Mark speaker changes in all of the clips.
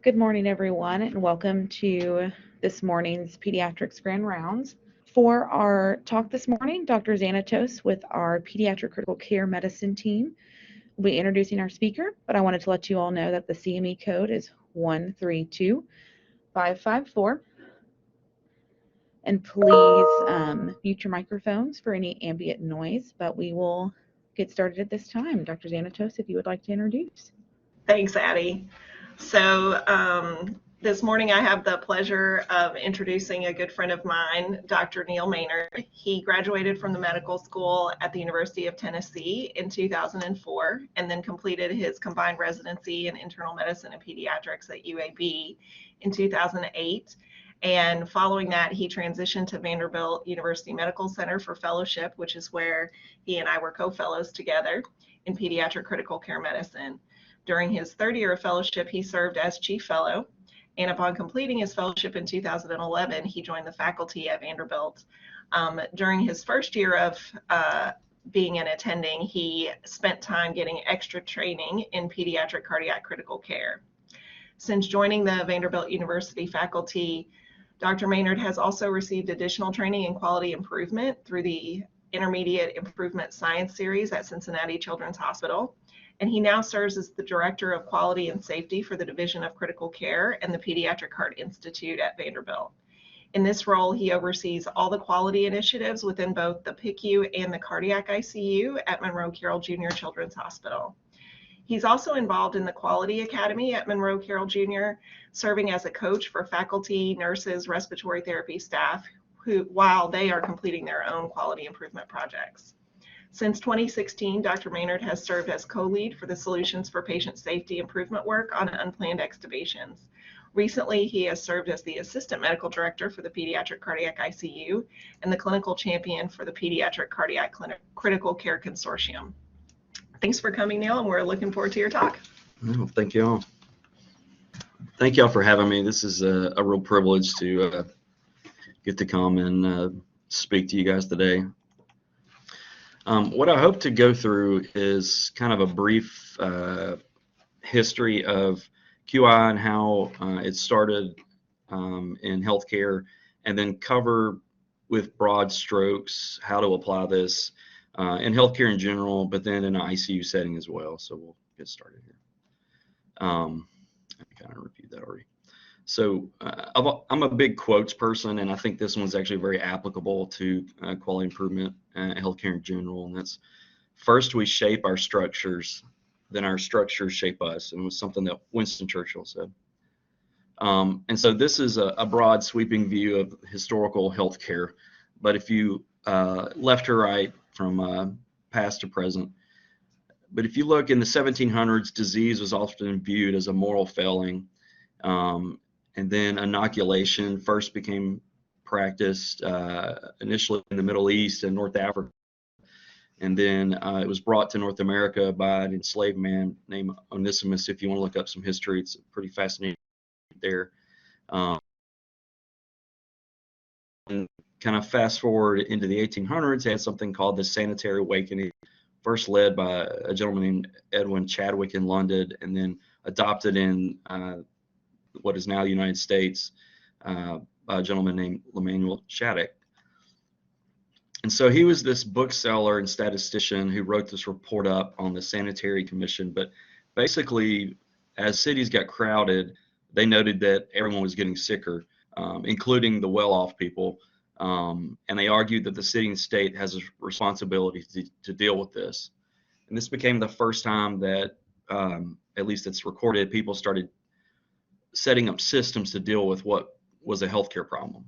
Speaker 1: Good morning, everyone, and welcome to this morning's Pediatrics Grand Rounds. For our talk this morning, Dr. Xanatos with our Pediatric Critical Care Medicine team will be introducing our speaker, but I wanted to let you all know that the CME code is 132554. And please mute your microphones for any ambient noise, but we will get started at this time. Dr. Xanatos, if you would like to introduce.
Speaker 2: Thanks, Addie. So this morning I have the pleasure of introducing a good friend of mine, Dr. Neil Maynard. He graduated from the medical school at the University of Tennessee in 2004 and then completed his combined residency in internal medicine and pediatrics at UAB in 2008. And following that, he transitioned to Vanderbilt University Medical Center for fellowship, which is where he and I were co-fellows together in pediatric critical care medicine. During his third year of fellowship, he served as chief fellow, and upon completing his fellowship in 2011, he joined the faculty at Vanderbilt. During his first year of being an attending, he spent time getting extra training in pediatric cardiac critical care. Since joining the Vanderbilt University faculty, Dr. Maynard has also received additional training in quality improvement through the Intermediate Improvement Science Series at Cincinnati Children's Hospital. And he now serves as the Director of Quality and Safety for the Division of Critical Care and the Pediatric Heart Institute at Vanderbilt. In this role, he oversees all the quality initiatives within both the PICU and the cardiac ICU at Monroe Carroll Jr. Children's Hospital. He's also involved in the Quality Academy at Monroe Carroll Jr., serving as a coach for faculty, nurses, respiratory therapy staff, while they are completing their own quality improvement projects. Since 2016, Dr. Maynard has served as co-lead for the Solutions for Patient Safety Improvement work on unplanned extubations. Recently, he has served as the Assistant Medical Director for the Pediatric Cardiac ICU and the Clinical Champion for the Pediatric Cardiac Critical Care Consortium. Thanks for coming, Neil, and we're looking forward to your talk.
Speaker 3: Oh, thank you all. Thank you all for having me. This is a real privilege to get to come and speak to you guys today. What I hope to go through is kind of a brief history of QI and how it started in healthcare, and then cover with broad strokes how to apply this in healthcare in general, but then in an ICU setting as well. So we'll get started here. I kind of reviewed that already. So I'm a big quotes person, and I think this one's actually very applicable to quality improvement and healthcare in general. And that's, first we shape our structures, then our structures shape us. And it was something that Winston Churchill said. And so this is a broad sweeping view of historical healthcare. But if you left to right from past to present, but if you look in the 1700s, disease was often viewed as a moral failing. And then inoculation first became practiced initially in the Middle East and North Africa. And then it was brought to North America by an enslaved man named Onesimus. If you want to look up some history, it's pretty fascinating there. And kind of fast forward into the 1800s, they had something called the Sanitary Awakening, first led by a gentleman named Edwin Chadwick in London, and then adopted in what is now the United States by a gentleman named Lemuel Shattuck. And so he was this bookseller and statistician who wrote this report up on the Sanitary Commission. But basically, as cities got crowded, they noted that everyone was getting sicker, including the well-off people. And they argued that the city and state has a responsibility to deal with this. And this became the first time that, at least it's recorded, people started setting up systems to deal with what was a healthcare problem.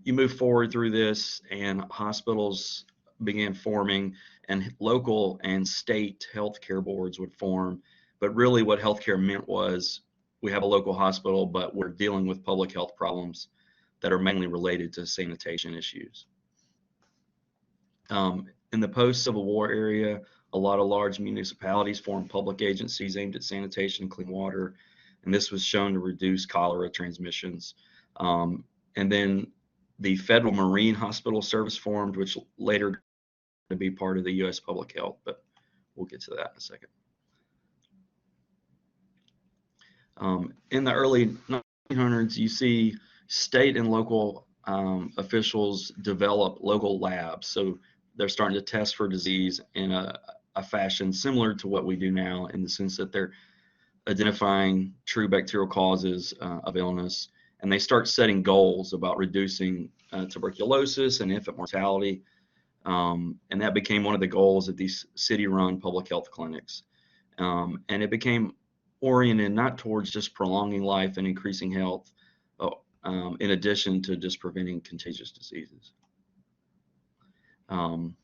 Speaker 3: You move forward through this, and hospitals began forming, and local and state healthcare boards would form. But really what healthcare meant was, we have a local hospital, but we're dealing with public health problems that are mainly related to sanitation issues. In the post-Civil War area, a lot of large municipalities formed public agencies aimed at sanitation and clean water, and this was shown to reduce cholera transmissions. And then the Federal Marine Hospital Service formed, which later to be part of the U.S. Public Health, but we'll get to that in a second. In the early 1900s, you see state and local officials develop local labs. So they're starting to test for disease in a fashion similar to what we do now, in the sense that they're identifying true bacterial causes of illness, and they start setting goals about reducing tuberculosis and infant mortality. And that became one of the goals of these city-run public health clinics. And it became oriented not towards just prolonging life and increasing health, in addition to just preventing contagious diseases. And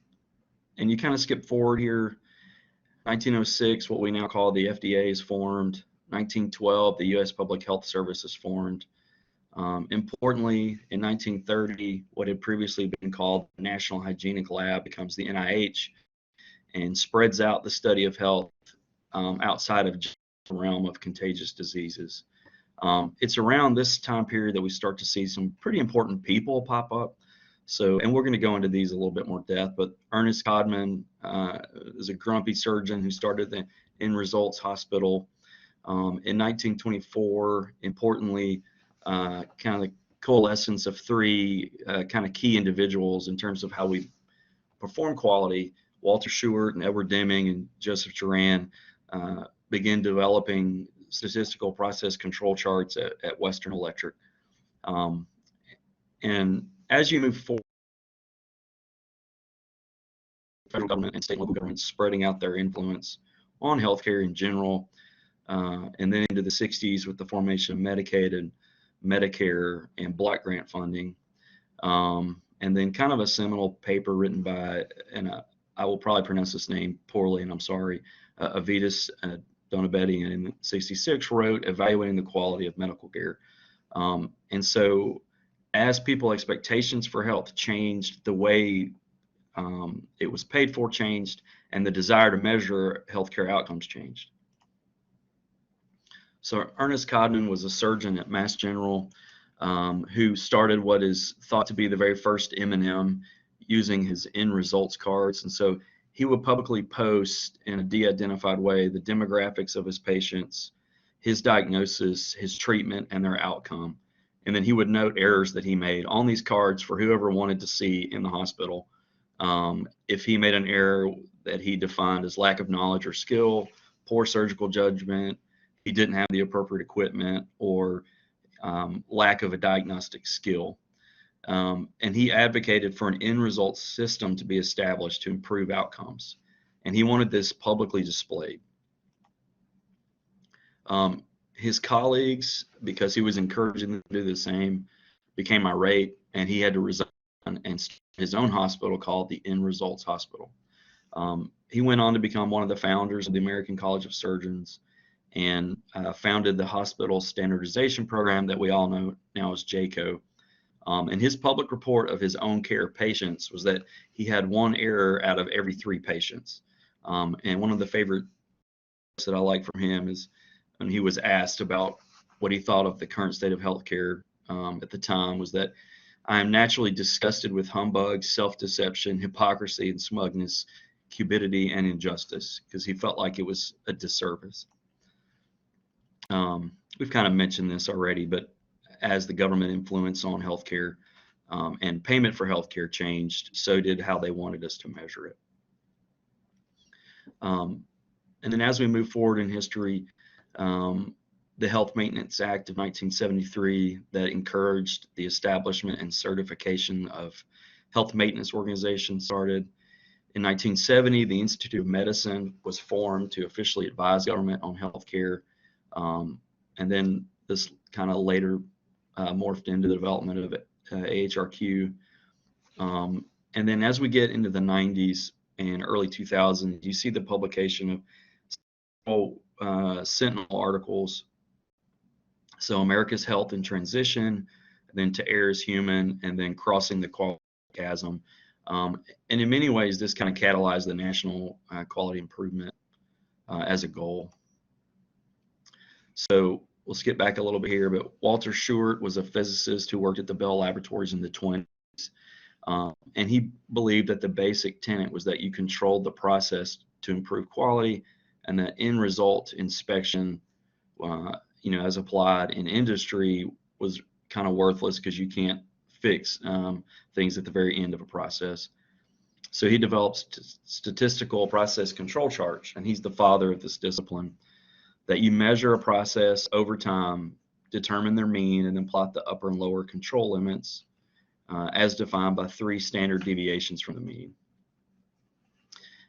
Speaker 3: you kind of skip forward here. 1906, what we now call the FDA is formed. 1912, the U.S. Public Health Service is formed. Importantly, in 1930, what had previously been called the National Hygienic Lab becomes the NIH, and spreads out the study of health outside of just the realm of contagious diseases. It's around this time period that we start to see some pretty important people pop up. So, and we're going to go into these a little bit more depth, but Ernest Codman is a grumpy surgeon who started the End Results Hospital. In 1924, importantly, kind of the coalescence of three kind of key individuals in terms of how we perform quality, Walter Shewart and Edward Deming and Joseph Juran, begin developing statistical process control charts at Western Electric. And as you move forward, federal government and state and local governments spreading out their influence on healthcare in general, and then into the 60s with the formation of Medicaid and Medicare and block grant funding. And then kind of a seminal paper written by, and I will probably pronounce this name poorly, and I'm sorry, Avitas Donabedian in '66 wrote Evaluating the Quality of Medical Care. And so as people expectations for health changed, the way it was paid for changed, and the desire to measure healthcare outcomes changed. So Ernest Codman was a surgeon at Mass General who started what is thought to be the very first M&M using his end results cards. And so he would publicly post in a de-identified way the demographics of his patients, his diagnosis, his treatment, and their outcome. And then he would note errors that he made on these cards for whoever wanted to see in the hospital. If he made an error that he defined as lack of knowledge or skill, poor surgical judgment, he didn't have the appropriate equipment, or lack of a diagnostic skill. And he advocated for an end results system to be established to improve outcomes. And he wanted this publicly displayed. His colleagues, because he was encouraging them to do the same, became irate, and he had to resign and start his own hospital called the End Results Hospital. He went on to become one of the founders of the American College of Surgeons, and founded the hospital standardization program that we all know now as JCAHO. And his public report of his own care of patients was that he had one error out of every 3 patients. And one of the favorite that I like from him is when he was asked about what he thought of the current state of healthcare at the time, was that I am naturally disgusted with humbug, self-deception, hypocrisy, and smugness, cupidity, and injustice, because he felt like it was a disservice. We've kind of mentioned this already, but as the government influence on healthcare and payment for healthcare changed, so did how they wanted us to measure it. And then as we move forward in history, the Health Maintenance Act of 1973 that encouraged the establishment and certification of health maintenance organizations started. In 1970, the Institute of Medicine was formed to officially advise government on healthcare. And then this kind of later morphed into the development of AHRQ. And then as we get into the 90s and early 2000s, you see the publication of several Sentinel articles. So America's Health in Transition, then To Err is Human, and then Crossing the Quality Chasm. And in many ways, this kind of catalyzed the national quality improvement as a goal. So we'll skip back a little bit here, but Walter Shewart was a physicist who worked at the Bell Laboratories in the 20s. And he believed that the basic tenet was that you controlled the process to improve quality, and that end result inspection, as applied in industry was kind of worthless because you can't fix things at the very end of a process. So he developed statistical process control charts, and he's the father of this discipline, that you measure a process over time, determine their mean, and then plot the upper and lower control limits as defined by 3 standard deviations from the mean.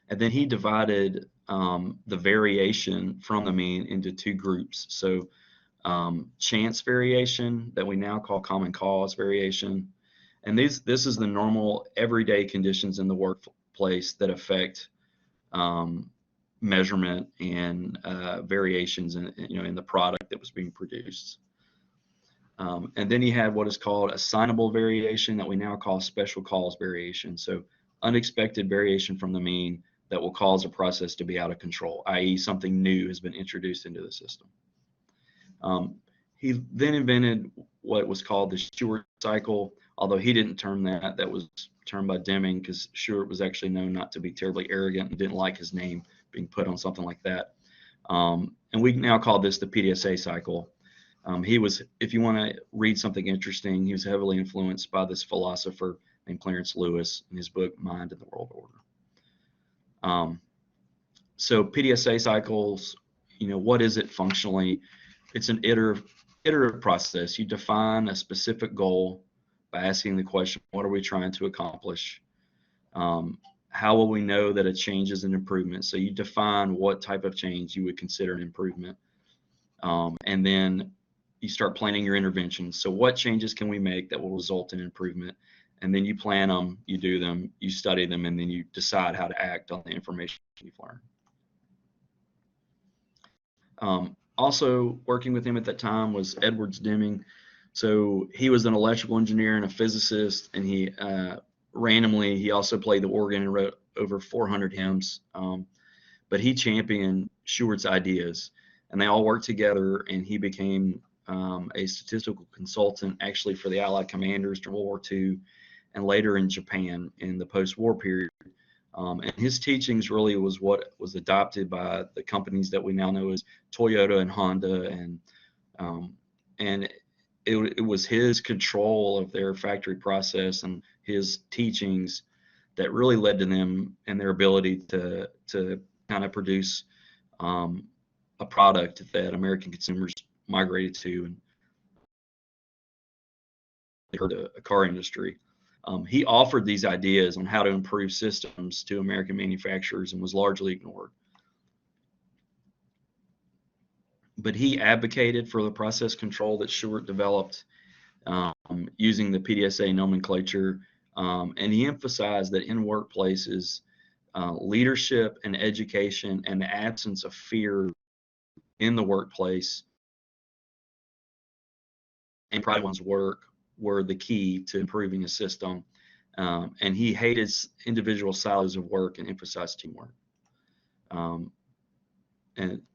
Speaker 3: And then he divided the variation from the mean into 2 groups. So chance variation, that we now call common cause variation. And this is the normal everyday conditions in the workplace that affect measurement and variations in the product that was being produced. And then he had what is called assignable variation, that we now call special cause variation. So unexpected variation from the mean that will cause a process to be out of control, i.e. something new has been introduced into the system. He then invented what was called the Stewart cycle, although he didn't term that. That was termed by Deming, because Stewart was actually known not to be terribly arrogant and didn't like his name being put on something like that. And we now call this the PDSA cycle. He was, if you want to read something interesting, he was heavily influenced by this philosopher named Clarence Lewis in his book Mind and the World Order. So PDSA cycles, what is it functionally? It's an iterative process. You define a specific goal by asking the question, what are we trying to accomplish? How will we know that a change is an improvement? So you define what type of change you would consider an improvement. And then you start planning your interventions. So what changes can we make that will result in improvement? And then you plan them, you do them, you study them, and then you decide how to act on the information you've learned. Also working with him at that time was Edwards Deming. So he was an electrical engineer and a physicist, and he randomly, he also played the organ and wrote over 400 hymns. But he championed Stewart's ideas, and they all worked together, and he became a statistical consultant actually for the Allied commanders during World War II and later in Japan in the post-war period. And his teachings really was what was adopted by the companies that we now know as Toyota and Honda, and it was his control of their factory process and his teachings that really led to them and their ability to kind of produce a product that American consumers migrated to, and a car industry. He offered these ideas on how to improve systems to American manufacturers and was largely ignored. But he advocated for the process control that Stewart developed using the PDSA nomenclature, and he emphasized that in workplaces, leadership and education and the absence of fear in the workplace and pride in one's work were the key to improving a system. And he hated individual silos of work and emphasized teamwork. And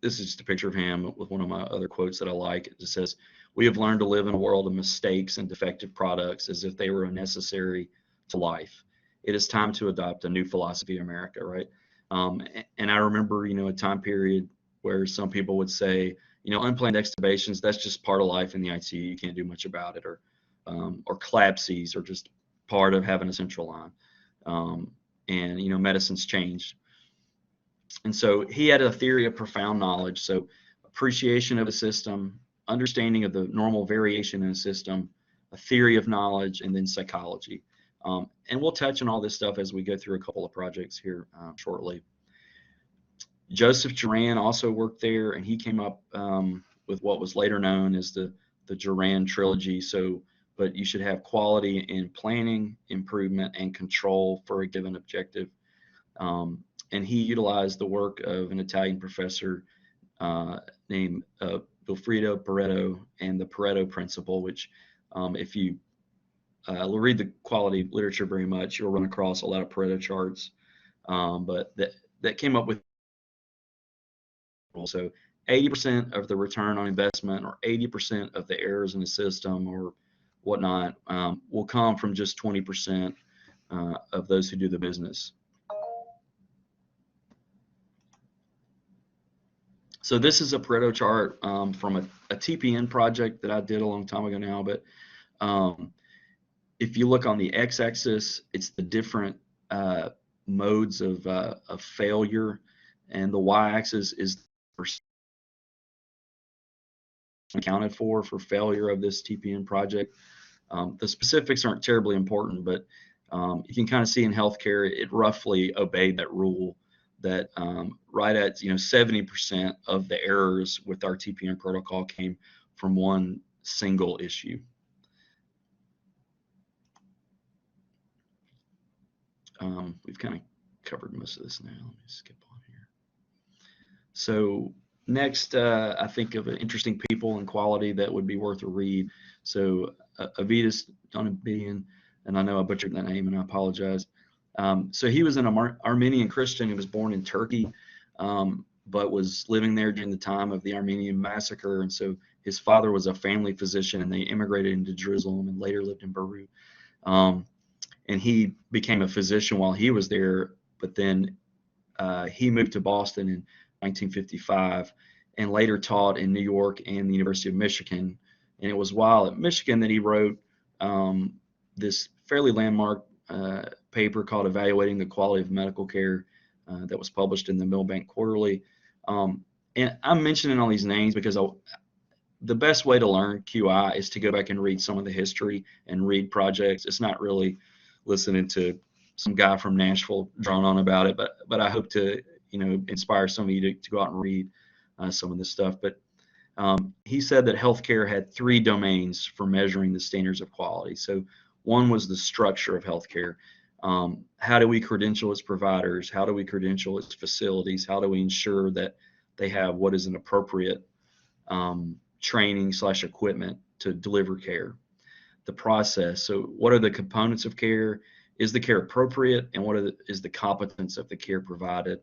Speaker 3: this is just a picture of him with one of my other quotes that I like. It just says, "We have learned to live in a world of mistakes and defective products as if they were necessary to life. It is time to adopt a new philosophy of America," right? And I remember, a time period where some people would say, unplanned extubations, that's just part of life in the ICU. You can't do much about it. Or collapses are just part of having a central line. And medicine's changed. And so he had a theory of profound knowledge. So appreciation of a system, understanding of the normal variation in a system, a theory of knowledge, and then psychology. And we'll touch on all this stuff as we go through a couple of projects here shortly. Joseph Juran also worked there, and he came up with what was later known as the Juran trilogy. But you should have quality in planning, improvement, and control for a given objective. And he utilized the work of an Italian professor named Vilfredo Pareto and the Pareto principle, which if you read the quality literature very much, you'll run across a lot of Pareto charts. But that came up with, so 80% of the return on investment or 80% of the errors in the system or whatnot will come from just 20% of those who do the business. So this is a Pareto chart from a TPN project that I did a long time ago now, but if you look on the x-axis, it's the different modes of failure, and the y-axis is the percent accounted for failure of this TPN project. The specifics aren't terribly important, but you can kind of see in healthcare, it roughly obeyed that rule that right at 70% of the errors with our TPN protocol came from one single issue. We've kind of covered most of this now. Let me skip on here. So next, I think of interesting people and quality that would be worth a read. So Avidas Donabedian, and I know I butchered that name and I apologize. So he was an Armenian Christian. He was born in Turkey, but was living there during the time of the Armenian massacre. And so his father was a family physician, and they immigrated into Jerusalem and later lived in Beirut. And he became a physician while he was there, but then he moved to Boston in 1955 and later taught in New York and the University of Michigan. And it was while at Michigan that he wrote this fairly landmark paper called Evaluating the Quality of Medical Care that was published in the Milbank Quarterly. And I'm mentioning all these names because the best way to learn QI is to go back and read some of the history and read projects. It's not really listening to some guy from Nashville drone on about it, but I hope to inspire some of you to go out and read some of this stuff. But he said that healthcare had 3 domains for measuring the standards of quality. So one was the structure of healthcare. How do we credential its providers? How do we credential its facilities? How do we ensure that they have what is an appropriate training / equipment to deliver care? The process. So what are the components of care? Is the care appropriate? And what is the competence of the care provided?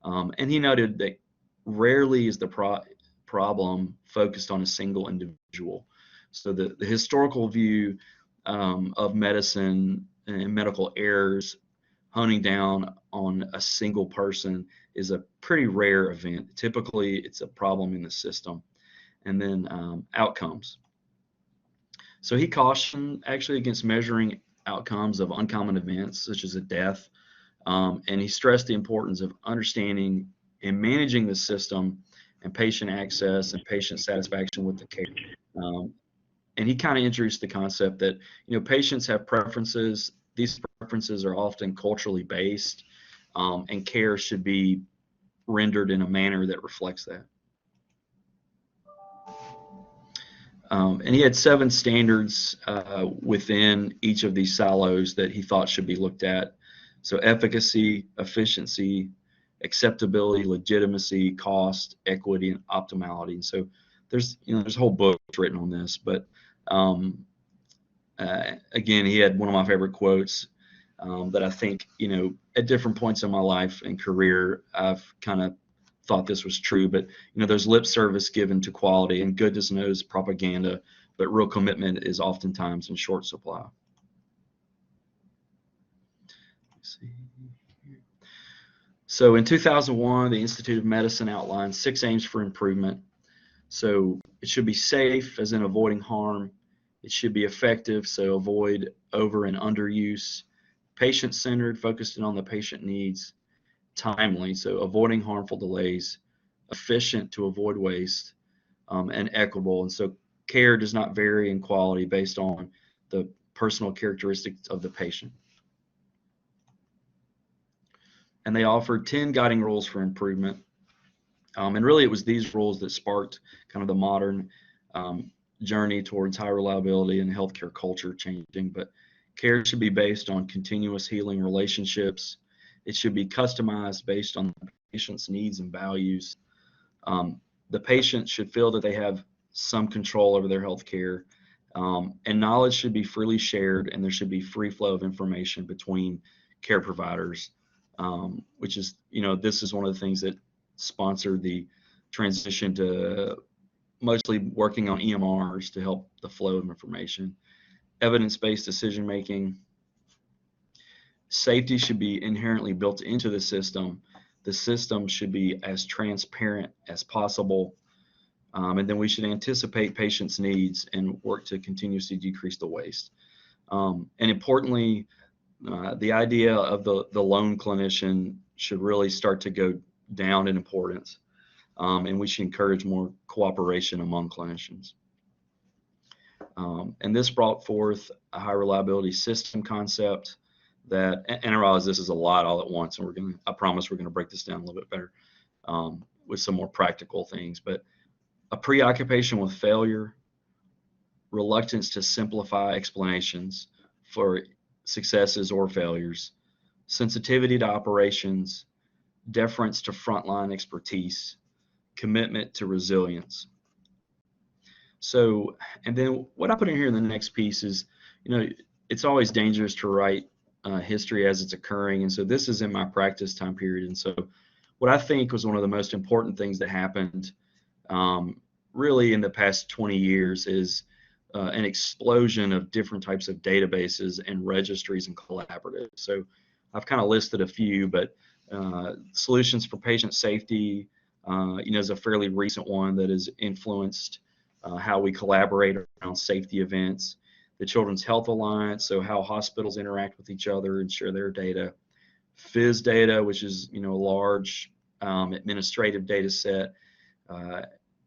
Speaker 3: And he noted that rarely is the problem focused on a single individual. So the historical view of medicine and medical errors honing down on a single person is a pretty rare event. Typically, it's a problem in the system. And then outcomes. So he cautioned actually against measuring outcomes of uncommon events such as a death, and he stressed the importance of understanding and managing the system and patient access and patient satisfaction with the care. And he kind of introduced the concept that patients have preferences. These preferences are often culturally based, and care should be rendered in a manner that reflects that. And he had 7 standards within each of these silos that he thought should be looked at. So efficacy, efficiency, acceptability, legitimacy, cost, equity, and optimality. And so there's a whole book written on this, but again, he had one of my favorite quotes that I think, at different points in my life and career, I've kind of thought this was true, but there's lip service given to quality, and goodness knows propaganda, but real commitment is oftentimes in short supply. Let's see. So in 2001, the Institute of Medicine outlined 6 aims for improvement. So it should be safe, as in avoiding harm. It should be effective, so avoid over and underuse. Patient-centered, focused in on the patient needs. Timely, so avoiding harmful delays. Efficient, to avoid waste. And equitable, and so care does not vary in quality based on the personal characteristics of the patient. And they offered 10 guiding rules for improvement. And really it was these rules that sparked kind of the modern journey towards high reliability and healthcare culture changing. But care should be based on continuous healing relationships. It should be customized based on the patient's needs and values. The patient should feel that they have some control over their health care, and knowledge should be freely shared, and there should be free flow of information between care providers, which is, this is one of the things that sponsored the transition to mostly working on EMRs to help the flow of information. Evidence-based decision making. Safety should be inherently built into the system. the system should be as transparent as possible. And then we should anticipate patients' needs and work to continuously decrease the waste. And importantly, the idea of the lone clinician should really start to go down in importance. And we should encourage more cooperation among clinicians. And this brought forth a high reliability system concept that, and I realize this is a lot all at once, and I promise we're gonna break this down a little bit better with some more practical things, but a preoccupation with failure, reluctance to simplify explanations for successes or failures, sensitivity to operations, deference to frontline expertise, commitment to resilience. So, and then what I put in here in the next piece is, it's always dangerous to write history as it's occurring. And so this is in my practice time period. And so what I think was one of the most important things that happened really in the past 20 years is an explosion of different types of databases and registries and collaboratives. So I've kind of listed a few, but Solutions for Patient Safety, is a fairly recent one that has influenced how we collaborate around safety events. The Children's Health Alliance, so how hospitals interact with each other and share their data. Phys data, which is a large administrative data set,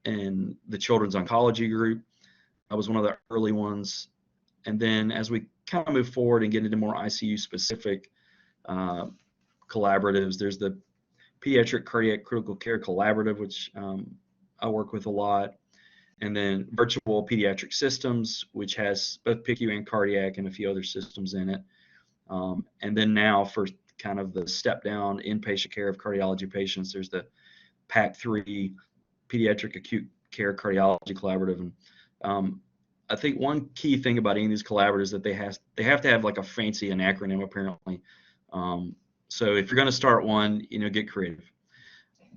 Speaker 3: and the Children's Oncology Group. I was one of the early ones. And then as we kind of move forward and get into more ICU specific collaboratives, there's the Pediatric Cardiac Critical Care Collaborative, which I work with a lot. And then Virtual Pediatric Systems, which has both PICU and cardiac and a few other systems in it. And then now for kind of the step down inpatient care of cardiology patients, there's the PAC3 Pediatric Acute Care Cardiology Collaborative. And I think one key thing about any of these collaboratives is that they have to have like a fancy an acronym apparently. So if you're going to start one, get creative.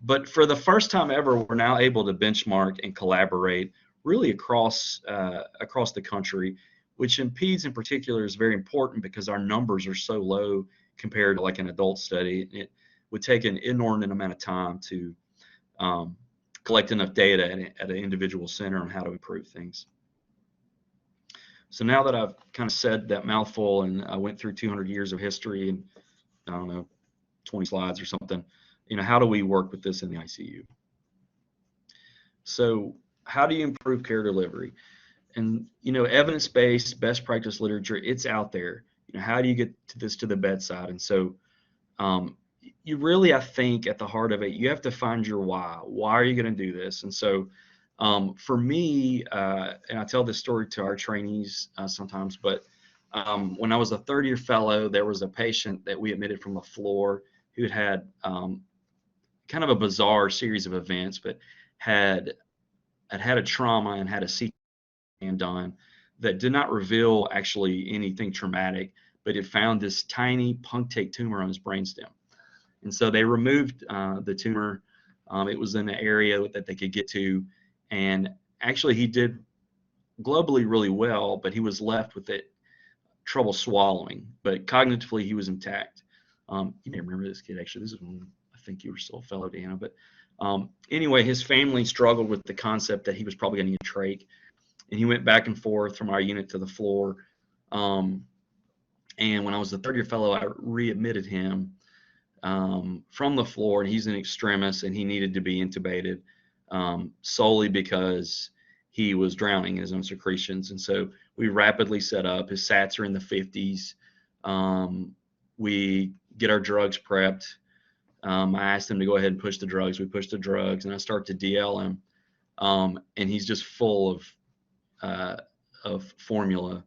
Speaker 3: But for the first time ever, we're now able to benchmark and collaborate really across the country, which in peds in particular is very important because our numbers are so low compared to like an adult study. It would take an inordinate amount of time to collect enough data at an individual center on how to improve things. So now that I've kind of said that mouthful and I went through 200 years of history and I don't know, 20 slides or something, how do we work with this in the ICU? So how do you improve care delivery? And, evidence-based best practice literature, it's out there. How do you get this to the bedside? And so you really, I think at the heart of it, you have to find your why. Why are you going to do this? And so for me, and I tell this story to our trainees sometimes, but when I was a third-year fellow, there was a patient that we admitted from the floor who had kind of a bizarre series of events, but had a trauma and had a CT scan done that did not reveal actually anything traumatic, but it found this tiny punctate tumor on his brainstem. And so they removed the tumor. It was in an area that they could get to, and actually he did globally really well, but he was left with trouble swallowing, but cognitively he was intact. You may remember this kid, actually. This is when I think you were still a fellow, Deanna. But anyway, his family struggled with the concept that he was probably going to get trach, and he went back and forth from our unit to the floor. And when I was the third-year fellow, I readmitted him from the floor, and he's an extremis, and he needed to be intubated solely because he was drowning in his own secretions. And so we rapidly set up. His SATs are in the 50s. We get our drugs prepped. I asked him to go ahead and push the drugs. We pushed the drugs, and I start to DL him, and he's just full of formula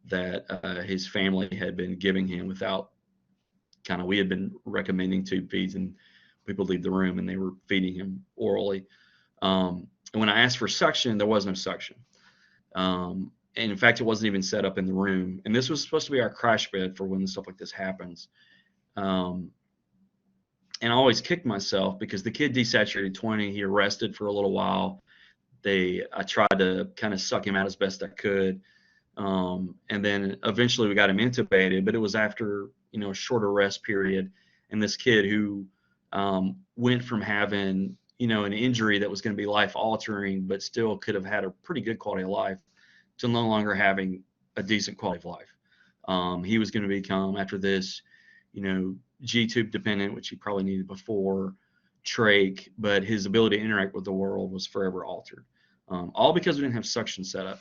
Speaker 3: that his family had been giving him without we had been recommending tube feeds, and people leave the room, and they were feeding him orally. And when I asked for suction, there was no suction. And in fact, it wasn't even set up in the room. And this was supposed to be our crash bed for when stuff like this happens. And I always kicked myself because the kid desaturated 20. He arrested for a little while. I tried to kind of suck him out as best I could. And then eventually we got him intubated, but it was after, a shorter rest period. And this kid who went from having, an injury that was going to be life altering, but still could have had a pretty good quality of life, to no longer having a decent quality of life. He was going to become, after this, G-tube dependent, which he probably needed before, trach, but his ability to interact with the world was forever altered. All because we didn't have suction set up.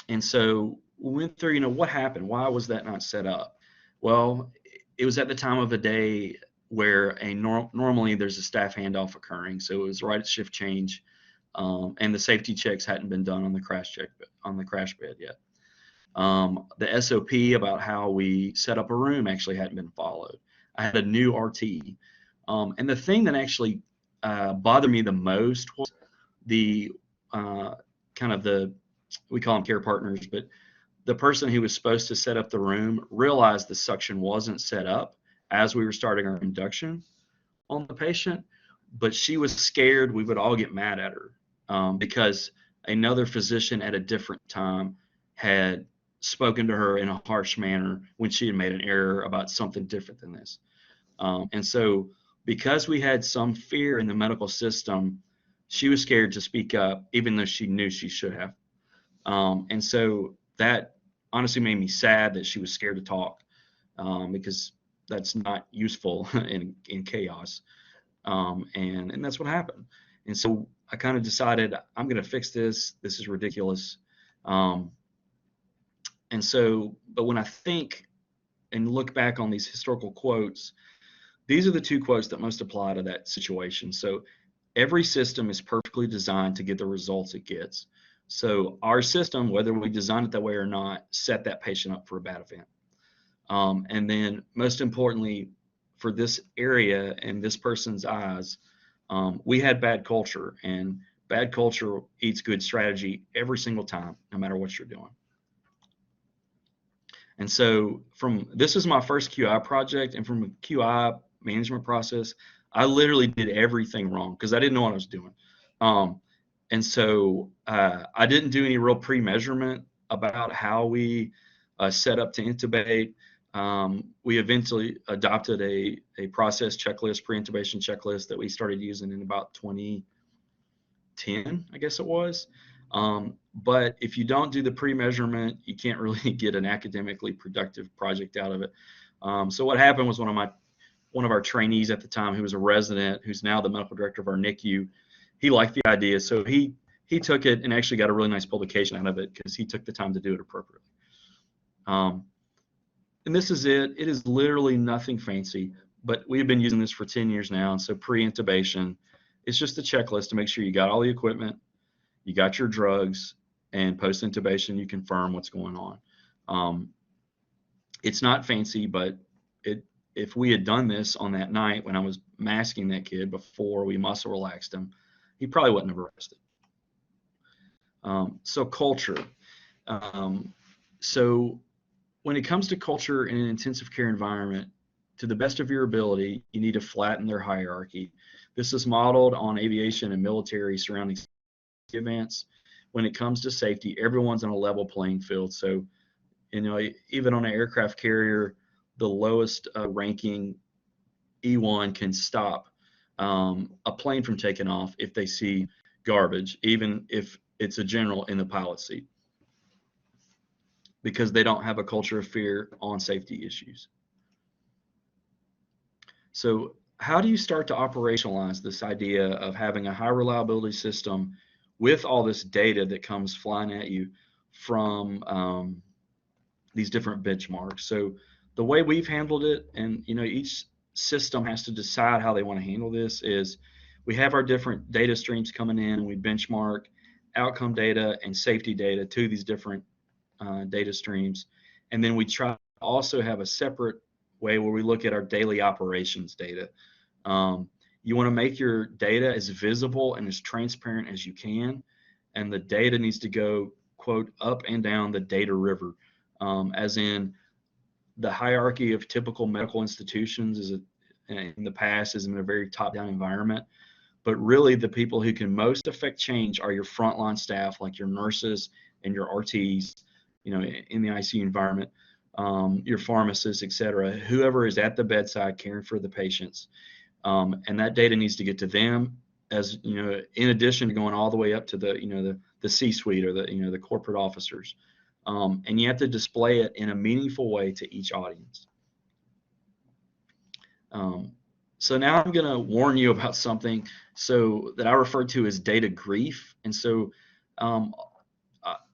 Speaker 3: And so we went through, what happened? Why was that not set up? Well, it was at the time of the day where normally there's a staff handoff occurring. So it was right at shift change, and the safety checks hadn't been done on the crash bed yet. The SOP about how we set up a room actually hadn't been followed. I had a new RT. And the thing that actually bothered me the most was the we call them care partners, but the person who was supposed to set up the room realized the suction wasn't set up as we were starting our induction on the patient, but she was scared we would all get mad at her because another physician at a different time had spoken to her in a harsh manner when she had made an error about something different than this. And so because we had some fear in the medical system, she was scared to speak up, even though she knew she should have. And so that honestly made me sad that she was scared to talk, because that's not useful in chaos. And that's what happened. And so I kind of decided, I'm going to fix this. This is ridiculous. And so, but when I think and look back on these historical quotes, these are the two quotes that most apply to that situation. So every system is perfectly designed to get the results it gets. So our system, whether we design it that way or not, set that patient up for a bad event. And then most importantly, for this area and this person's eyes, we had bad culture, and bad culture eats good strategy every single time, no matter what you're doing. And so this is my first QI project, and from a QI management process, I literally did everything wrong because I didn't know what I was doing. And so I didn't do any real pre-measurement about how we set up to intubate. We eventually adopted a process checklist, pre-intubation checklist that we started using in about 2010, I guess it was. But if you don't do the pre-measurement, you can't really get an academically productive project out of it. So what happened was one of our trainees at the time, who was a resident, who's now the medical director of our NICU, he liked the idea. So he took it and actually got a really nice publication out of it because he took the time to do it appropriately. And this is it. It is literally nothing fancy, but we've been using this for 10 years now. And so pre-intubation, it's just a checklist to make sure you got all the equipment, you got your drugs, and post-intubation, you confirm what's going on. It's not fancy, but if we had done this on that night when I was masking that kid before we muscle relaxed him, he probably wouldn't have arrested. So culture. So when it comes to culture in an intensive care environment, to the best of your ability, you need to flatten their hierarchy. This is modeled on aviation and military surrounding events. When it comes to safety, everyone's on a level playing field. So, even on an aircraft carrier, the lowest ranking E1 can stop a plane from taking off if they see garbage, even if it's a general in the pilot seat, because they don't have a culture of fear on safety issues. So how do you start to operationalize this idea of having a high reliability system with all this data that comes flying at you from these different benchmarks? So the way we've handled it, and each system has to decide how they want to handle this, is we have our different data streams coming in, and we benchmark outcome data and safety data to these different data streams. And then we try to also have a separate way where we look at our daily operations data. You want to make your data as visible and as transparent as you can, and the data needs to go, quote, up and down the data river, as in the hierarchy of typical medical institutions in the past has been a very top-down environment, but really the people who can most affect change are your frontline staff, like your nurses and your RTs, in the ICU environment. your pharmacist, et cetera, whoever is at the bedside caring for the patients. And that data needs to get to them, as in addition to going all the way up to the C-suite or the corporate officers. And you have to display it in a meaningful way to each audience. So now I'm going to warn you about something that I refer to as data grief. And so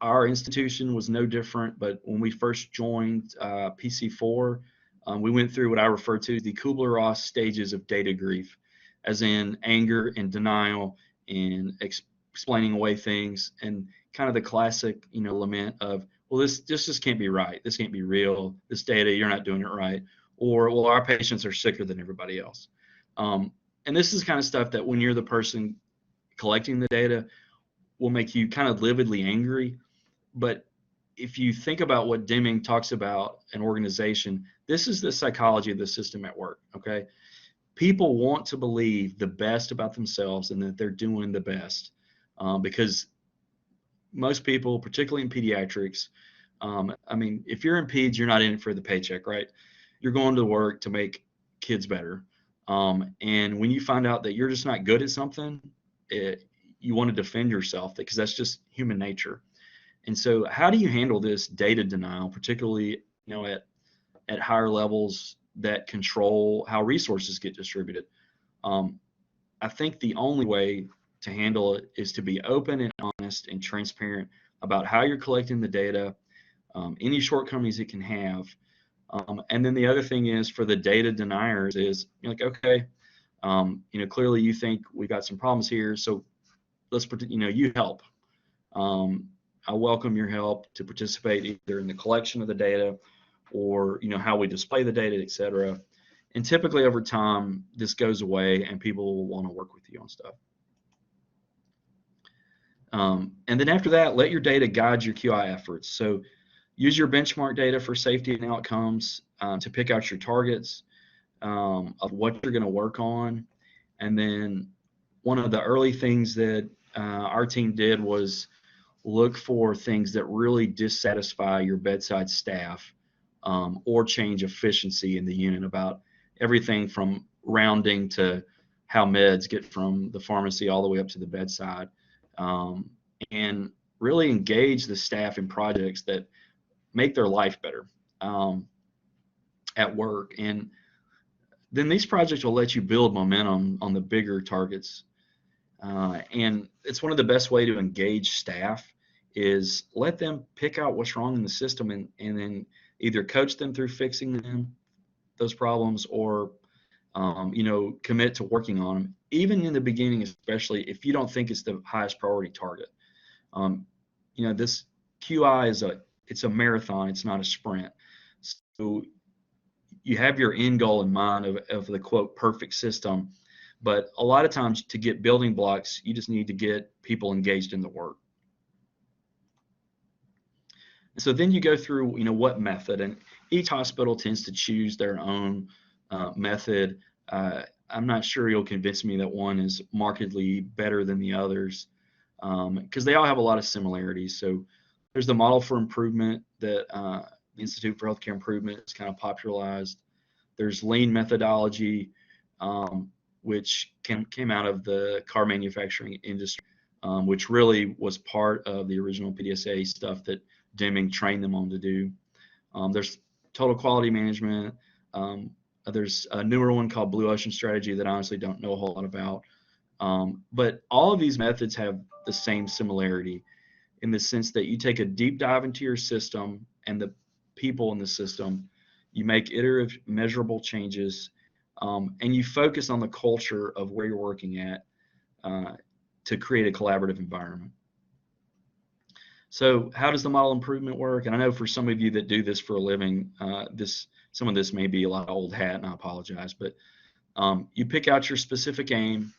Speaker 3: our institution was no different, but when we first joined PC4, we went through what I refer to as the Kubler-Ross stages of data grief, as in anger and denial and explaining away things, and kind of the classic lament of, well, this just can't be right. This can't be real. This data, you're not doing it right. Or, well, our patients are sicker than everybody else. And this is kind of stuff that when you're the person collecting the data will make you kind of lividly angry. But if you think about what Deming talks about an organization, this is the psychology of the system at work, okay? People want to believe the best about themselves and that they're doing the best, because most people, particularly in pediatrics, I mean, if you're in peds, you're not in it for the paycheck, right? You're going to work to make kids better. And when you find out that you're just not good at something, you want to defend yourself, because that's just human nature. And so how do you handle this data denial, particularly at higher levels that control how resources get distributed? I think the only way to handle it is to be open and honest and transparent about how you're collecting the data, any shortcomings it can have. And then the other thing is, for the data deniers, is you're like, okay, clearly you think we got some problems here, so let's, you help. I welcome your help to participate either in the collection of the data or how we display the data, et cetera. And typically over time, this goes away and people will want to work with you on stuff. And then after that, let your data guide your QI efforts. So use your benchmark data for safety and outcomes to pick out your targets of what you're going to work on. And then one of the early things that our team did was look for things that really dissatisfy your bedside staff or change efficiency in the unit, about everything from rounding to how meds get from the pharmacy all the way up to the bedside, and really engage the staff in projects that make their life better at work. And then these projects will let you build momentum on the bigger targets. And it's one of the best way to engage staff is let them pick out what's wrong in the system, and then either coach them through fixing those problems, or commit to working on them, even in the beginning, especially if you don't think it's the highest priority target. This QI it's a marathon, it's not a sprint. So you have your end goal in mind of the quote perfect system, but a lot of times to get building blocks, you just need to get people engaged in the work. So then you go through, what method, and each hospital tends to choose their own method. I'm not sure you'll convince me that one is markedly better than the others, because they all have a lot of similarities. So there's the model for improvement that the Institute for Healthcare Improvement has kind of popularized. There's lean methodology, which came out of the car manufacturing industry, which really was part of the original PDSA stuff that Deming trained them on to do. There's total quality management. There's a newer one called Blue Ocean Strategy that I honestly don't know a whole lot about. But all of these methods have the same similarity, in the sense that you take a deep dive into your system and the people in the system, you make iterative, measurable changes, and you focus on the culture of where you're working at to create a collaborative environment. So how does the model improvement work? And I know for some of you that do this for a living, some of this may be a lot of old hat, and I apologize, but you pick out your specific aim,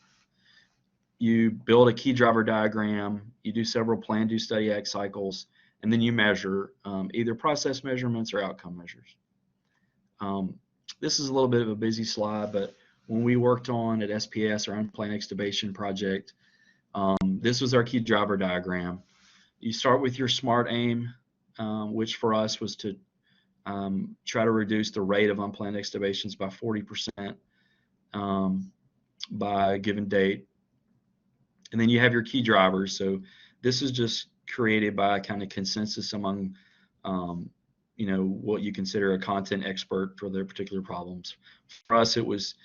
Speaker 3: you build a key driver diagram, you do several plan, do, study, act cycles, and then you measure either process measurements or outcome measures. This is a little bit of a busy slide, but when we worked on at SPS, our unplanned extubation project, this was our key driver diagram. You start with your SMART aim, which for us was to try to reduce the rate of unplanned extubations by 40% by a given date. And then you have your key drivers. So this is just created by kind of consensus among, what you consider a content expert for their particular problems. For us, it was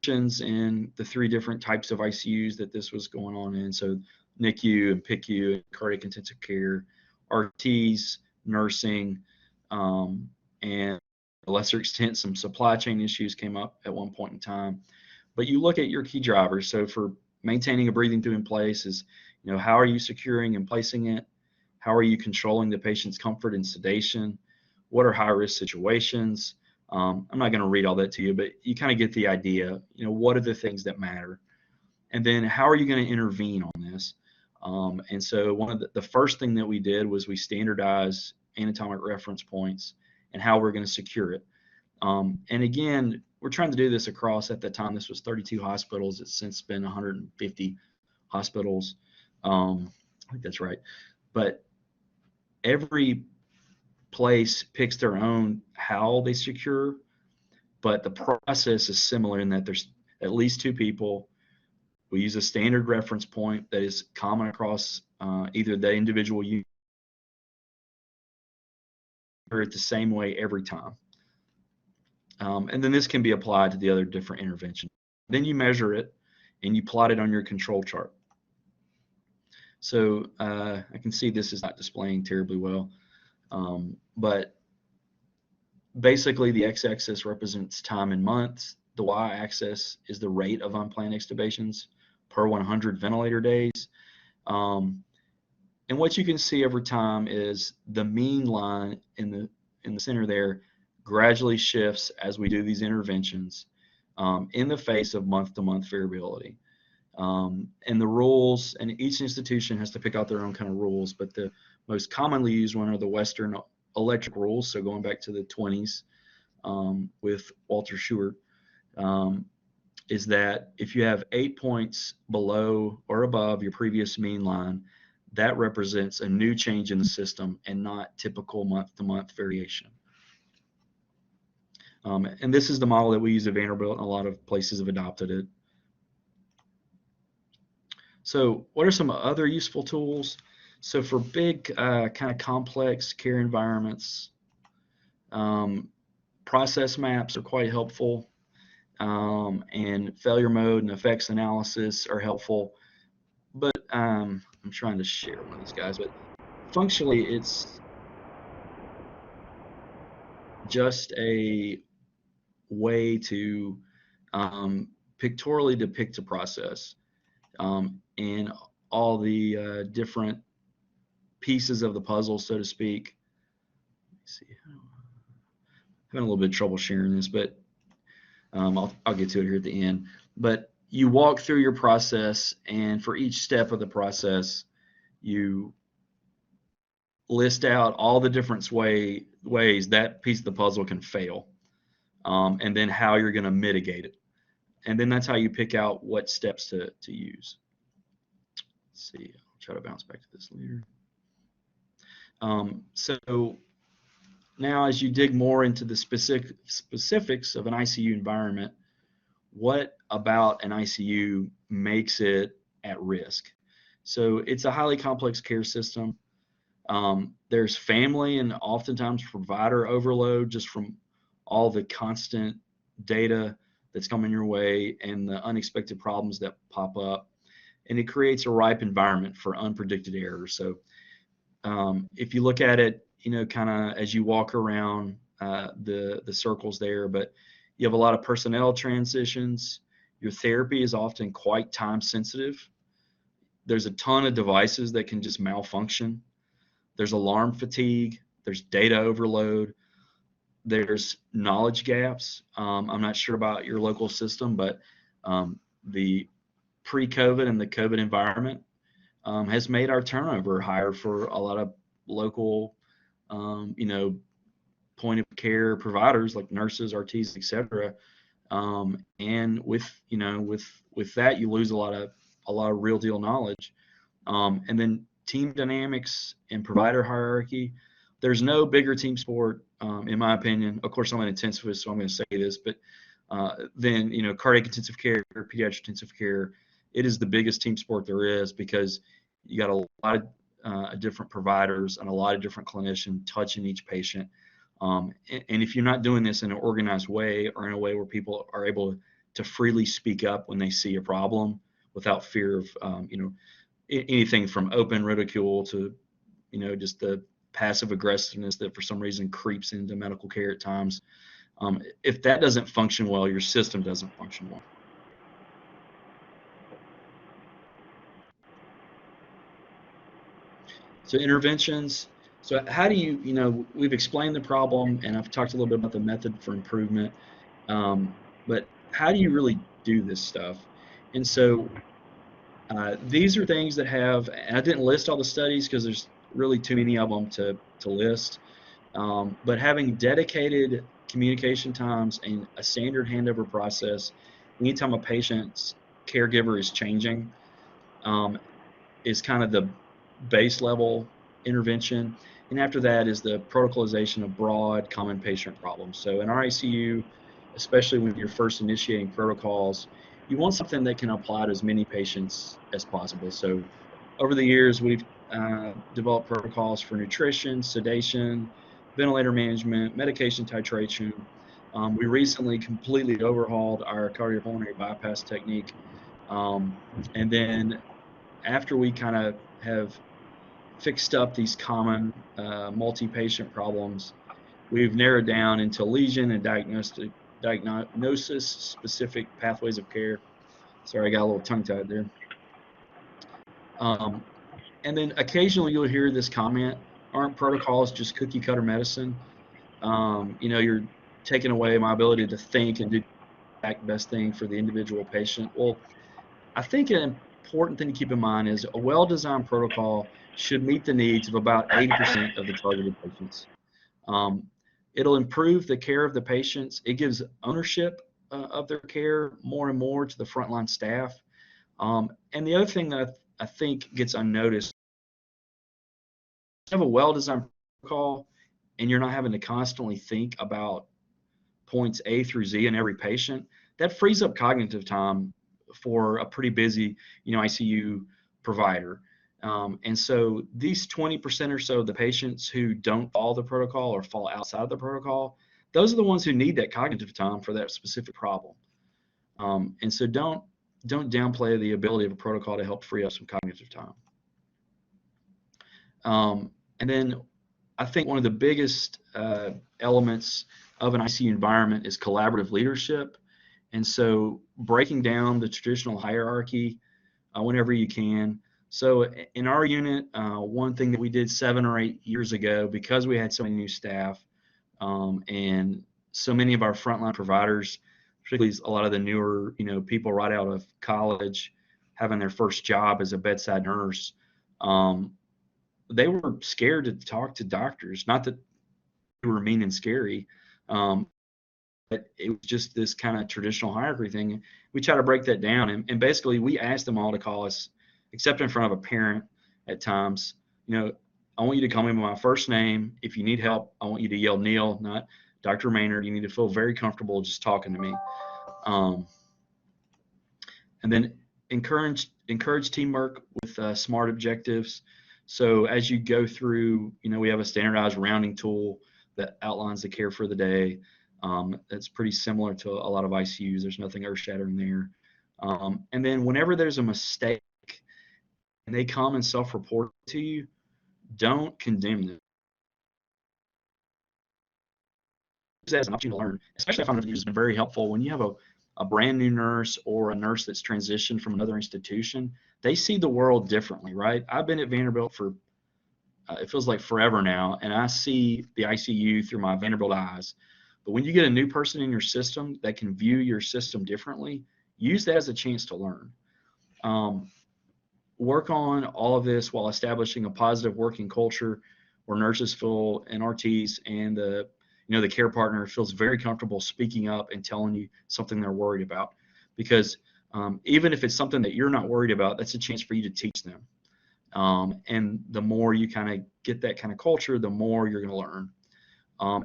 Speaker 3: physicians in the 3 different types of ICUs that this was going on in. So NICU and PICU, and cardiac intensive care, RTs, nursing, and to a lesser extent, some supply chain issues came up at one point in time. But you look at your key drivers. So for maintaining a breathing tube in place is, how are you securing and placing it? How are you controlling the patient's comfort and sedation? What are high-risk situations? I'm not going to read all that to you, but you kind of get the idea. What are the things that matter? And then how are you going to intervene on this? And so one of the first thing that we did was we standardized anatomic reference points and how we're going to secure it. And again, we're trying to do this across, at the time, this was 32 hospitals. It's since been 150 hospitals. I think that's right. But every place picks their own how they secure, but the process is similar in that there's at least 2 people. We use a standard reference point that is common across either the individual unit or it the same way every time. And then this can be applied to the other different interventions. Then you measure it and you plot it on your control chart. So I can see this is not displaying terribly well, but basically the x-axis represents time in months. The y-axis is the rate of unplanned extubations per 100 ventilator days. And what you can see over time is the mean line in the center there gradually shifts as we do these interventions in the face of month-to-month variability. And the rules, and each institution has to pick out their own kind of rules, but the most commonly used one are the Western electric rules. So going back to the 20s with Walter Shewart, is that if you have 8 points below or above your previous mean line, that represents a new change in the system and not typical month-to-month variation. And this is the model that we use at Vanderbilt, and a lot of places have adopted it. So what are some other useful tools? So for big kind of complex care environments, process maps are quite helpful, and failure mode and effects analysis are helpful. But I'm trying to share one of these guys, but functionally it's just a way to pictorially depict a process and all the different pieces of the puzzle, so to speak. Let's see, I'm having a little bit of trouble sharing this, but I'll get to it here at the end. But you walk through your process, and for each step of the process, you list out all the different ways that piece of the puzzle can fail, and then how you're going to mitigate it. And then that's how you pick out what steps to use. Let's see, I'll try to bounce back to this later. So now as you dig more into the specifics of an ICU environment, what about an ICU makes it at risk? So it's a highly complex care system. There's family and oftentimes provider overload just from all the constant data that's coming your way and the unexpected problems that pop up. And it creates a ripe environment for unpredicted errors. So if you look at it, kind of as you walk around the circles there, but you have a lot of personnel transitions. Your therapy is often quite time sensitive. There's a ton of devices that can just malfunction. There's alarm fatigue. There's data overload. There's knowledge gaps. I'm not sure about your local system, but the pre-COVID and the COVID environment has made our turnover higher for a lot of local, point of care providers like nurses, RTs, etc. And with that, you lose a lot of real deal knowledge. And then team dynamics and provider hierarchy. There's no bigger team sport in my opinion. Of course, I'm an intensivist, so I'm going to say this, but then, cardiac intensive care, pediatric intensive care, it is the biggest team sport there is, because you got a lot of different providers and a lot of different clinicians touching each patient. And if you're not doing this in an organized way, or in a way where people are able to freely speak up when they see a problem without fear of, anything from open ridicule to, just the passive aggressiveness that for some reason creeps into medical care at times. If that doesn't function well, your system doesn't function well. So interventions. So how do you, we've explained the problem, and I've talked a little bit about the method for improvement, but how do you really do this stuff? And so these are things that have, and I didn't list all the studies because there's really too many of them to list, but having dedicated communication times and a standard handover process anytime a patient's caregiver is changing is kind of the base level intervention. And after that is the protocolization of broad common patient problems. So in our ICU, especially when you're first initiating protocols, you want something that can apply to as many patients as possible. So over the years, we've developed protocols for nutrition, sedation, ventilator management, medication titration. We recently completely overhauled our cardiopulmonary bypass technique. And then after we kind of have fixed up these common multi-patient problems, we've narrowed down into lesion and diagnosis specific pathways of care. Sorry, I got a little tongue-tied there. And then occasionally you'll hear this comment, aren't protocols just cookie cutter medicine? You're taking away my ability to think and do the best thing for the individual patient. Well, I think an important thing to keep in mind is a well-designed protocol should meet the needs of about 80% of the targeted patients. It'll improve the care of the patients. It gives ownership of their care more and more to the frontline staff. And the other thing that I think gets unnoticed, you have a well-designed protocol and you're not having to constantly think about points A through Z in every patient, that frees up cognitive time for a pretty busy, ICU provider. And so these 20% or so of the patients who don't follow the protocol or fall outside of the protocol, those are the ones who need that cognitive time for that specific problem. And so don't downplay the ability of a protocol to help free up some cognitive time. And then I think one of the biggest elements of an ICU environment is collaborative leadership. And so breaking down the traditional hierarchy whenever you can. So in our unit, one thing that we did 7 or 8 years ago, because we had so many new staff and so many of our frontline providers, particularly a lot of the newer, people right out of college having their first job as a bedside nurse, they were scared to talk to doctors. Not that they were mean and scary, but it was just this kind of traditional hierarchy thing. We try to break that down, and basically we asked them all to call us, except in front of a parent at times. I want you to call me by my first name. If you need help, I want you to yell Neil, not Dr. Maynard. You need to feel very comfortable just talking to me. And then encourage teamwork with SMART objectives. So as you go through, we have a standardized rounding tool that outlines the care for the day. That's pretty similar to a lot of ICUs. There's nothing earth-shattering there. And then whenever there's a mistake and they come and self-report to you, don't condemn them. As an opportunity to learn, especially if I'm it's been very helpful when you have a brand new nurse or a nurse that's transitioned from another institution. They see the world differently, right? I've been at Vanderbilt for it feels like forever now, and I see the ICU through my Vanderbilt eyes. But when you get a new person in your system that can view your system differently, use that as a chance to learn. Work on all of this while establishing a positive working culture where nurses feel, and RTs and the care partner feels very comfortable speaking up and telling you something they're worried about. Because even if it's something that you're not worried about, that's a chance for you to teach them. And the more you kind of get that kind of culture, the more you're going to learn.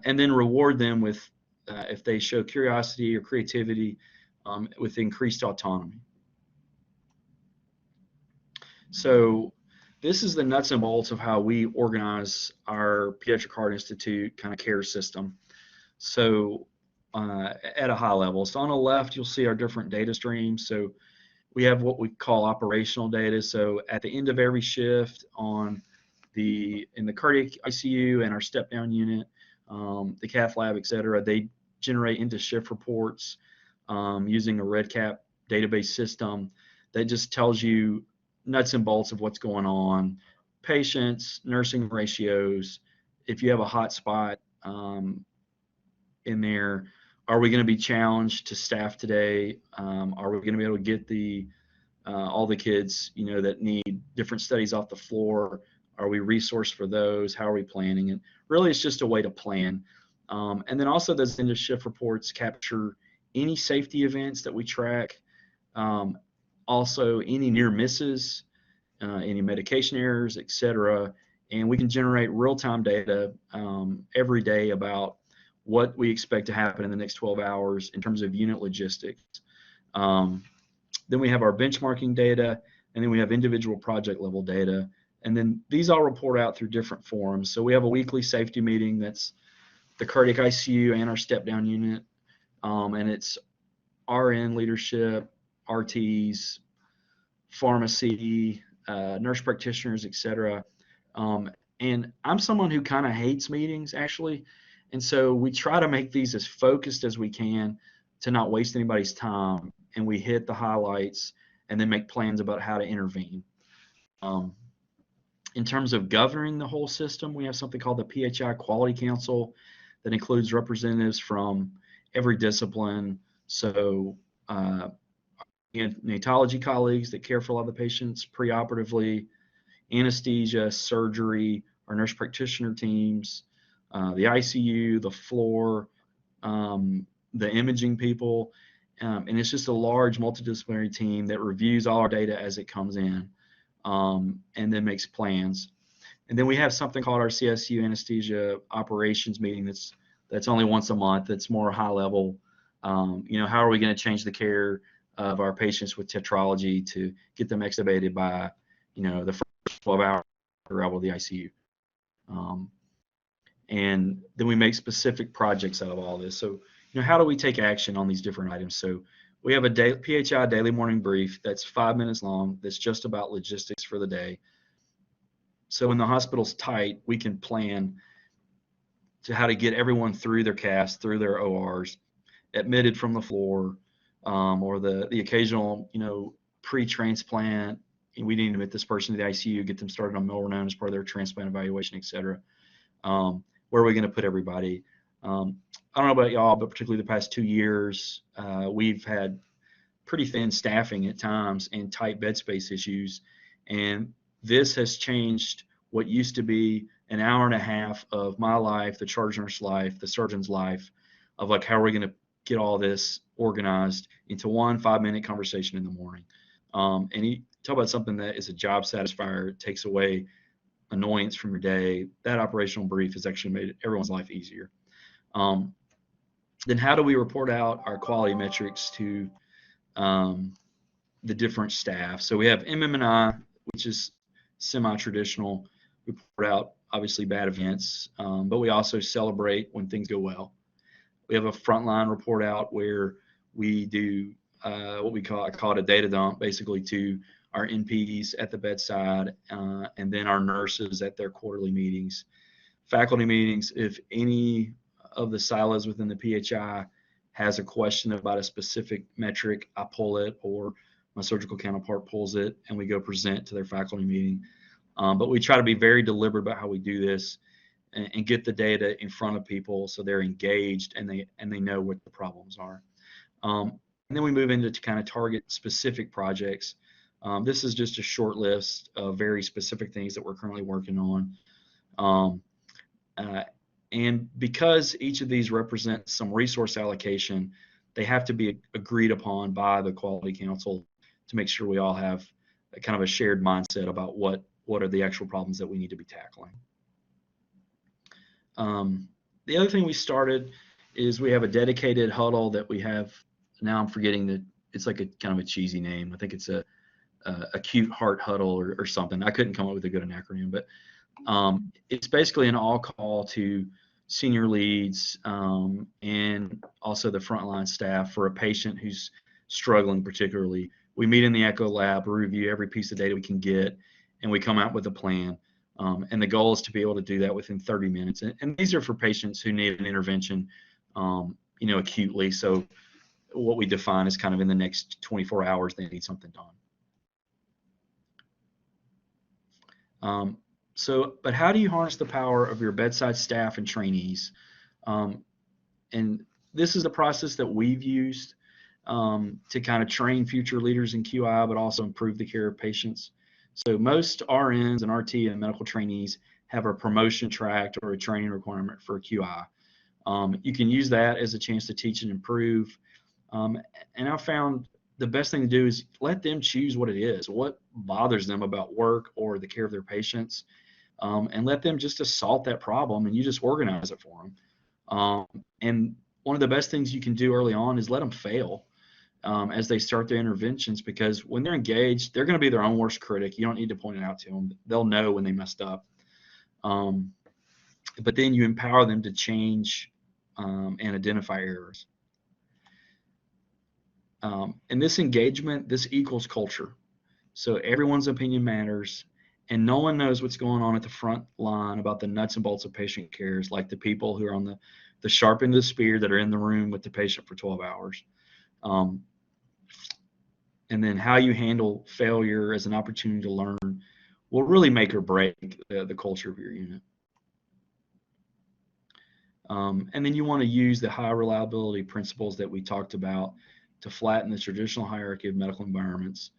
Speaker 3: and then reward them with, if they show curiosity or creativity, with increased autonomy. So this is the nuts and bolts of how we organize our Pediatric Heart Institute kind of care system. So at a high level, so on the left, you'll see our different data streams. So we have what we call operational data. So at the end of every shift in the cardiac ICU and our step down unit, the cath lab, et cetera, they generate into shift reports using a REDCap database system that just tells you nuts and bolts of what's going on, patients, nursing ratios, if you have a hot spot in there, are we going to be challenged to staff today? Are we going to be able to get all the kids, that need different studies off the floor? Are we resourced for those? How are we planning? And really, it's just a way to plan. And then also those end of shift reports capture any safety events that we track, also any near misses, any medication errors, et cetera. And we can generate real-time data every day about what we expect to happen in the next 12 hours in terms of unit logistics. Then we have our benchmarking data, and then we have individual project level data. And then these all report out through different forums. So we have a weekly safety meeting that's the cardiac ICU and our step down unit. And it's RN leadership, RTs, pharmacy, nurse practitioners, et cetera. And I'm someone who kind of hates meetings, actually. And so we try to make these as focused as we can to not waste anybody's time. And we hit the highlights and then make plans about how to intervene. In terms of governing the whole system, we have something called the PHI Quality Council that includes representatives from every discipline. So neonatology colleagues that care for a lot of the patients preoperatively, anesthesia, surgery, our nurse practitioner teams, the ICU, the floor, the imaging people, and it's just a large multidisciplinary team that reviews all our data as it comes in, and then makes plans. And then we have something called our CSU anesthesia operations meeting that's only once a month. That's more high level. How are we going to change the care of our patients with tetralogy to get them extubated by, the first 12 hours out of the ICU. And then we make specific projects out of all this. So, how do we take action on these different items? So we have a PHI daily morning brief that's 5 minutes long that's just about logistics for the day. So when the hospital's tight, we can plan to how to get everyone through their cast, through their ORs, admitted from the floor, or the occasional, pre-transplant. We need to admit this person to the ICU, get them started on milrinone as part of their transplant evaluation, et cetera. Where are we going to put everybody? I don't know about y'all, but particularly the past 2 years, we've had pretty thin staffing at times and tight bed space issues. And this has changed what used to be an hour and a half of my life, the charge nurse life, the surgeon's life, of like, how are we going to get all this organized into 1 5-minute conversation in the morning. And you talk about something that is a job satisfier, it takes away annoyance from your day. That operational brief has actually made everyone's life easier. Then how do we report out our quality metrics to the different staff? So we have MM&I, which is semi-traditional. We report out obviously bad events, but we also celebrate when things go well. We have a frontline report out where we do what I call it a data dump, basically to our NPs at the bedside, and then our nurses at their quarterly meetings. Faculty meetings, if any of the silos within the PHI has a question about a specific metric, I pull it, or my surgical counterpart pulls it, and we go present to their faculty meeting. But we try to be very deliberate about how we do this and get the data in front of people so they're engaged and they know what the problems are. And then we move into kind of target specific projects. This is just a short list of very specific things that we're currently working on. And because each of these represents some resource allocation, they have to be agreed upon by the Quality Council to make sure we all have a kind of a shared mindset about what are the actual problems that we need to be tackling. The other thing we started is we have a dedicated huddle that we have. Now I'm forgetting that it's like a kind of a cheesy name. I think it's a Acute Heart Huddle or something. I couldn't come up with a good acronym, but it's basically an all call to senior leads and also the frontline staff for a patient who's struggling particularly. We meet in the echo lab, review every piece of data we can get, and we come out with a plan. And the goal is to be able to do that within 30 minutes. And these are for patients who need an intervention, acutely. So what we define is kind of in the next 24 hours, they need something done. But how do you harness the power of your bedside staff and trainees? And this is the process that we've used to kind of train future leaders in QI, but also improve the care of patients. So most RNs and RT and medical trainees have a promotion track or a training requirement for a QI. You can use that as a chance to teach and improve. And I found the best thing to do is let them choose what it is, what bothers them about work or the care of their patients, and let them just assault that problem, and you just organize it for them. And one of the best things you can do early on is let them fail as they start their interventions, because when they're engaged, they're going to be their own worst critic. You don't need to point it out to them. They'll know when they messed up. But then you empower them to change and identify errors. And this engagement, this equals culture. So everyone's opinion matters, and no one knows what's going on at the front line about the nuts and bolts of patient cares like the people who are on the sharp end of the spear that are in the room with the patient for 12 hours. And then how you handle failure as an opportunity to learn will really make or break the culture of your unit. And then you want to use the high reliability principles that we talked about to flatten the traditional hierarchy of medical environments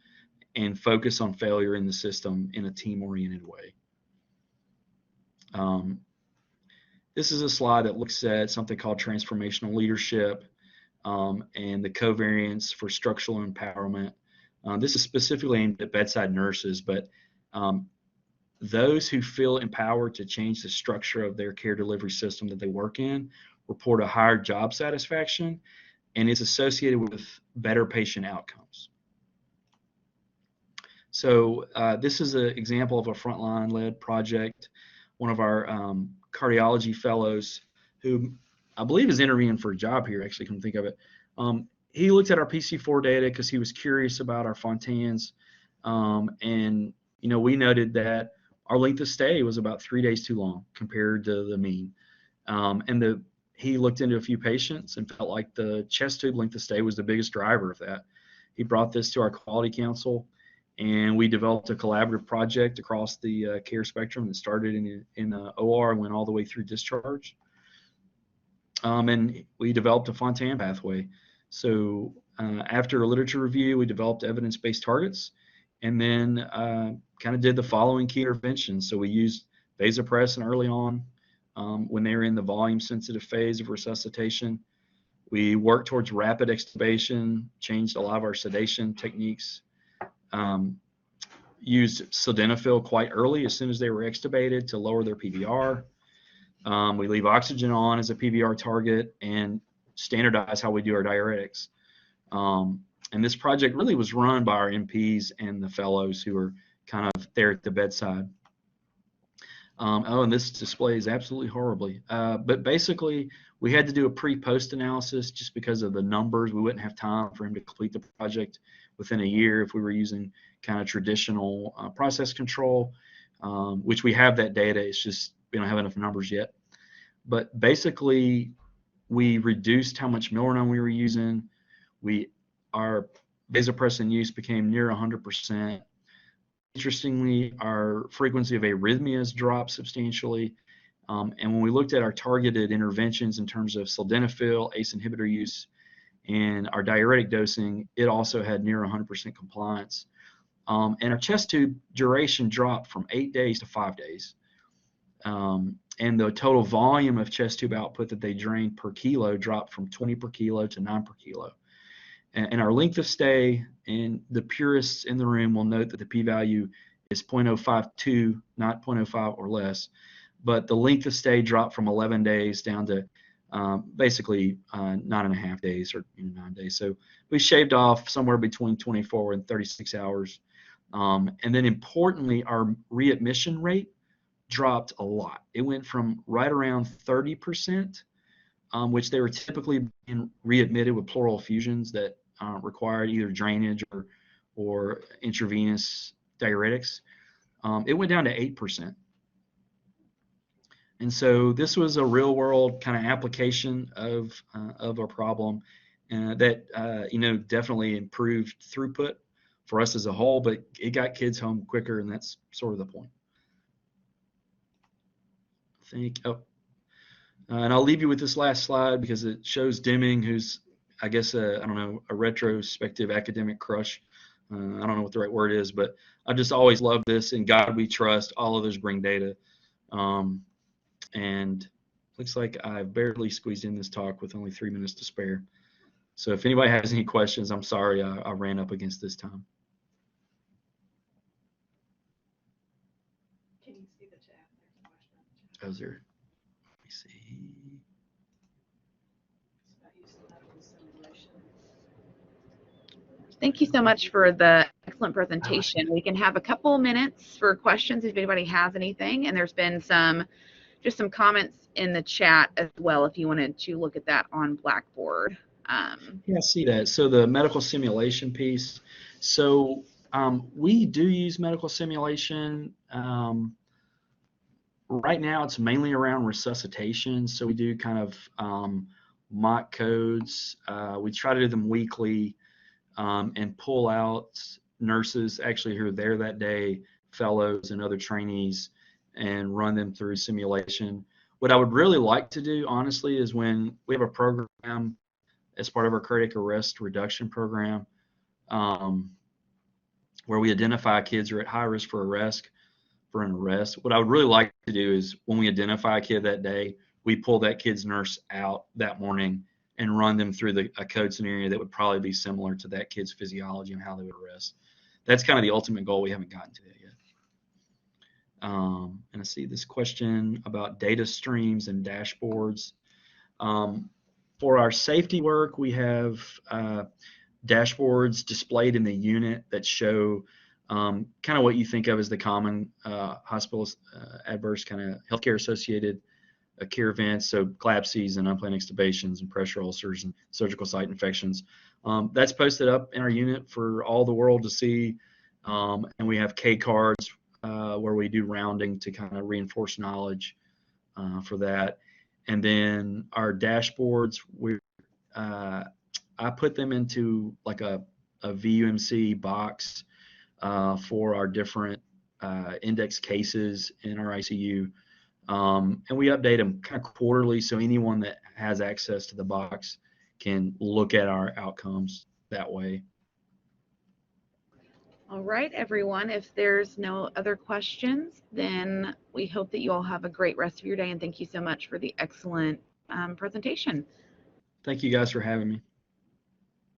Speaker 3: and focus on failure in the system in a team-oriented way. This is a slide that looks at something called transformational leadership and the covariance for structural empowerment. This is specifically aimed at bedside nurses, but those who feel empowered to change the structure of their care delivery system that they work in report a higher job satisfaction, and it's associated with better patient outcomes. So this is an example of a frontline-led project. One of our cardiology fellows, who I believe is interviewing for a job here, actually, come think of it, he looked at our PC4 data because he was curious about our Fontans, and we noted that our length of stay was about 3 days too long compared to the mean, and he looked into a few patients and felt like the chest tube length of stay was the biggest driver of that. He brought this to our quality council, and we developed a collaborative project across the care spectrum that started in the OR and went all the way through discharge. And we developed a Fontan pathway. So after a literature review, we developed evidence-based targets, and then kind of did the following key interventions. So we used vasopressin early on when they were in the volume-sensitive phase of resuscitation. We worked towards rapid extubation, changed a lot of our sedation techniques, used sildenafil quite early as soon as they were extubated to lower their PVR. We leave oxygen on as a PVR target and standardize how we do our diuretics. And this project really was run by our MPs and the fellows who are kind of there at the bedside. And this displays absolutely horribly. But basically, we had to do a pre-post analysis just because of the numbers. We wouldn't have time for him to complete the project within a year if we were using kind of traditional process control, which we have that data. It's just we don't have enough numbers yet. But basically, we reduced how much Milrinone we were using. Our vasopressin use became near 100%. Interestingly, our frequency of arrhythmias dropped substantially. And when we looked at our targeted interventions in terms of sildenafil, ACE inhibitor use, and our diuretic dosing, it also had near 100% compliance. And our chest tube duration dropped from 8 days to 5 days. And the total volume of chest tube output that they drained per kilo dropped from 20 per kilo to 9 per kilo. And our length of stay, and the purists in the room will note that the p-value is 0.052, not 0.05 or less. but the length of stay dropped from 11 days down to basically 9.5 days or 9 days. So we shaved off somewhere between 24 and 36 hours. And then importantly, our readmission rate dropped a lot. It went from right around 30%, which they were typically being readmitted with pleural effusions that required either drainage or intravenous diuretics. It went down to 8%. And so this was a real world kind of application of our problem that, definitely improved throughput for us as a whole, but it got kids home quicker, and that's sort of the point. And I'll leave you with this last slide because it shows Deming, who's, I guess, a retrospective academic crush. I don't know what the right word is, but I just always love this. In God we trust. All others bring data. And looks like I've barely squeezed in this talk with only 3 minutes to spare. So if anybody has any questions, I'm sorry I ran up against this time.
Speaker 2: Can you see the chat? There's a question in the chat.
Speaker 3: Oh, is there? Let me see.
Speaker 1: Thank you so much for the excellent presentation. We can have a couple minutes for questions if anybody has anything, and there's been some comments in the chat as well if you wanted to look at that on Blackboard.
Speaker 3: Yeah, I see that. So the medical simulation piece. So we do use medical simulation. Right now it's mainly around resuscitation. So we do kind of mock codes. We try to do them weekly and pull out nurses actually who are there that day, fellows and other trainees, and run them through simulation. What I would really like to do, honestly, is when we have a program as part of our cardiac arrest reduction program, where we identify kids who are at high risk for an arrest. What I would really like to do is when we identify a kid that day, we pull that kid's nurse out that morning and run them through a code scenario that would probably be similar to that kid's physiology and how they would arrest. That's kind of the ultimate goal. We haven't gotten to that yet. And I see this question about data streams and dashboards. For our safety work, we have dashboards displayed in the unit that show kind of what you think of as the common hospital adverse kind of healthcare associated care events, so collapses and unplanned extubations and pressure ulcers and surgical site infections. That's posted up in our unit for all the world to see, and we have K cards where we do rounding to kind of reinforce knowledge for that. And then our dashboards, I put them into like a VUMC box for our different index cases in our ICU. And we update them kind of quarterly, so anyone that has access to the box can look at our outcomes that way.
Speaker 1: All right, everyone, if there's no other questions, then we hope that you all have a great rest of your day, and thank you so much for the excellent presentation.
Speaker 3: Thank you guys for having me.